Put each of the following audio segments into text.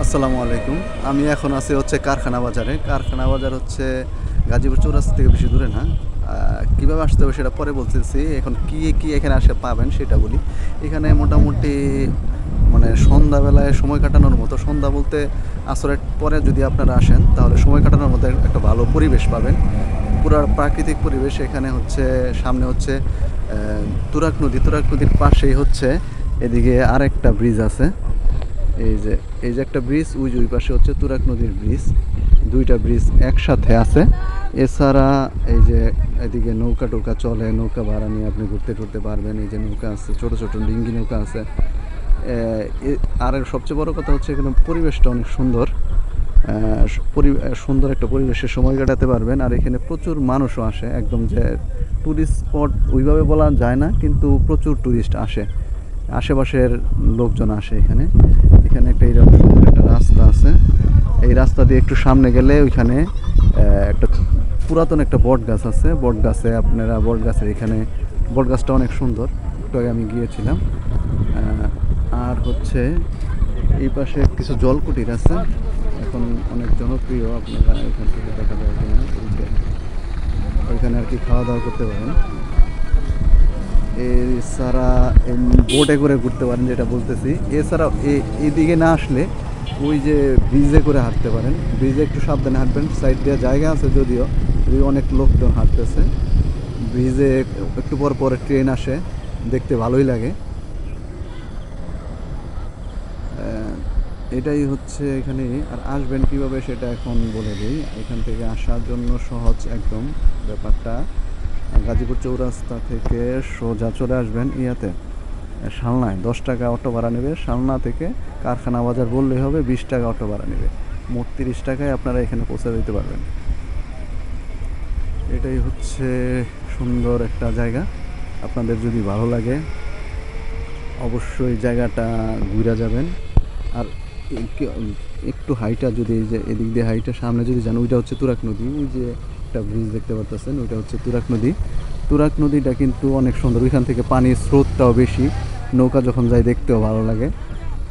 আসসালামু আলাইকুম। আমি এখন আছি হচ্ছে কারখানা বাজারে। কারখানা বাজার হচ্ছে গাজীপুর চৌরাস্তা থেকে বেশি দূরে না। কীভাবে আসতে হবে সেটা পরে বলতেছি। এখন কি এখানে আসে পাবেন সেটা বলি। এখানে মোটামুটি মানে সন্ধ্যাবেলায় সময় কাটানোর মতো, সন্ধ্যা বলতে আসরের পরে যদি আপনারা আসেন তাহলে সময় কাটানোর মতো একটা ভালো পরিবেশ পাবেন। পুরা প্রাকৃতিক পরিবেশ। এখানে হচ্ছে সামনে হচ্ছে তুরাগ নদী। তুরাগ নদীর পাশেই হচ্ছে এদিকে আরেকটা ব্রিজ আছে। এই যে একটা ব্রিজ, ওই পাশে হচ্ছে তুরাগ নদীর ব্রিজ। দুইটা ব্রিজ একসাথে আছে। এছাড়া এই যে এদিকে নৌকা টোকা চলে, নৌকা ভাড়া নিয়ে আপনি ঘুরতে টুরতে পারবেন। এই যে নৌকা আছে, ছোট ছোট ডিঙ্গি নৌকা আছে। আর সবচেয়ে বড় কথা হচ্ছে এখানে পরিবেশটা অনেক সুন্দর। সুন্দর একটা পরিবেশে সময় কাটাতে পারবেন। আর এখানে প্রচুর মানুষও আসে। একদম যে ট্যুরিস্ট স্পট ওইভাবে বলা যায় না, কিন্তু প্রচুর ট্যুরিস্ট আসে, আশেপাশের লোকজন আসে এখানে। এখানে একটা এইরকম সুন্দর একটা রাস্তা আছে। এই রাস্তা দিয়ে একটু সামনে গেলে ওইখানে একটা পুরাতন একটা বট গাছ আছে। বট গাছের এখানে বট গাছটা অনেক সুন্দর। একটু আগে আমি গিয়েছিলাম। আর হচ্ছে এই পাশে কিছু জলকুটির আছে, এখন অনেক জনপ্রিয়। আপনারা এখান থেকে দেখা যায় কিনা, ওইখানে আর কি খাওয়া দাওয়া করতে পারেন। এছাড়া বোটে করে ঘুরতে পারেন, যেটা বলতেছি। এছাড়াও এইদিকে না আসলে ওই যে ব্রিজে করে হাঁটতে পারেন। ব্রিজে একটু সাবধানে হাঁটবেন, সাইড দিয়ে জায়গা আছে যদিও, অনেক লোকজন হাঁটতেছে। ব্রিজে একটু পর পরে ট্রেন আসে, দেখতে ভালোই লাগে। এটাই হচ্ছে এখানে। আর আসবেন কিভাবে সেটা এখন বলে দিই। এখান থেকে আসার জন্য সহজ একদম ব্যাপারটা। গাজীপুর চৌরাস্তা থেকে সোজা চলে আসবেন শালনায়। 10 টাকা অটো ভাড়া নেবে। শালনা থেকে কারখানা বাজার বললেই হবে, 20 টাকা অটো ভাড়া নেবে। মোট 30 টাকায় আপনারা এখানে পৌঁছে দিতে পারবেন। এটাই হচ্ছে সুন্দর একটা জায়গা। আপনাদের যদি ভালো লাগে অবশ্যই জায়গাটা ঘুরে যাবেন। আর একটু হাইটা যদি, এই যে এদিক দিয়ে হাইটা সামনে যদি যান, ওইটা হচ্ছে তুরাগ নদী। ওই যে একটা ব্রিজ দেখতে পাচ্ছেন, ওইটা হচ্ছে তুরাগ নদী। তুরাগ নদীটা কিন্তু অনেক সুন্দর। ওইখান থেকে পানির স্রোতটাও বেশি, নৌকা যখন যায় দেখতেও ভালো লাগে।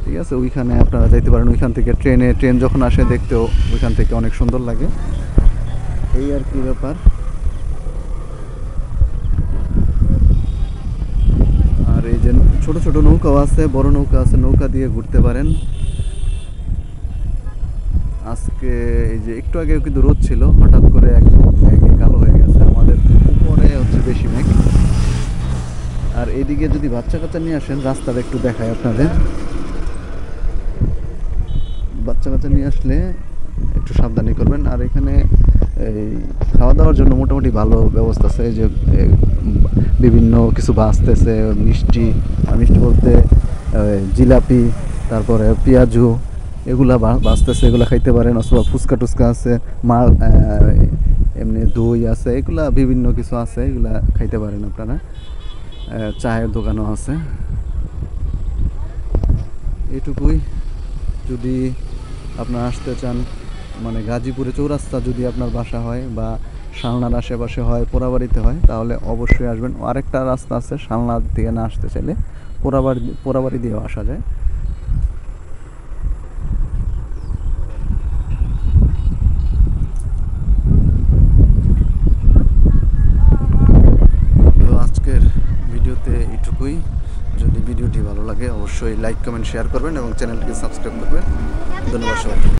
ঠিক আছে, ওইখানে আপনারা যাইতে পারেন। ওইখান থেকে ট্রেন যখন আসে দেখতেও ওইখান থেকে অনেক সুন্দর লাগে। এই আর কি ব্যাপার। আর এই যে ছোট ছোট নৌকাও আছে, বড় নৌকা আছে, নৌকা দিয়ে ঘুরতে পারেন। আজকে এই যে একটু আগে কিন্তু রোদ ছিল, হঠাৎ করে একদম মেঘে কালো হয়ে গেছে। আমাদের উপরে হচ্ছে বেশি মেঘ। আর এদিকে যদি বাচ্চা কাচ্চা নিয়ে আসেন, রাস্তাটা একটু দেখায় আপনাদের। বাচ্চা কাচ্চা নিয়ে আসলে একটু সাবধানী করবেন। আর এখানে এই খাওয়া দাওয়ার জন্য মোটামুটি ভালো ব্যবস্থা আছে। এই যে বিভিন্ন কিছু বাঁচতেছে, মিষ্টি বলতে জিলাপি, তারপরে পেঁয়াজু, এগুলা বাঁচতেছে, এগুলা খাইতে পারেন। অথবা ফুচকা টুচকা আছে, মাল এমনি দই আছে, এগুলা বিভিন্ন কিছু আছে, এগুলা খাইতে পারেন আপনারা। চায়ের দোকানও আছে। এটুকুই। যদি আপনারা আসতে চান, মানে গাজীপুরে চৌরাস্তা যদি আপনার বাসা হয় বা শালনার আশেপাশে হয়, পোড়াবাড়িতে হয়, তাহলে অবশ্যই আসবেন। আরেকটা রাস্তা আছে, শালনার দিকে না আসতে চাইলে পোড়াবাড়ি দিয়েও আসা যায়। তো আজকের ভিডিওতে এইটুকুই। যদি ভিডিওটি ভালো লাগে অবশ্যই লাইক কমেন্ট শেয়ার করবেন এবং চ্যানেলটিকে সাবস্ক্রাইব করবেন। ধন্যবাদ সবাই।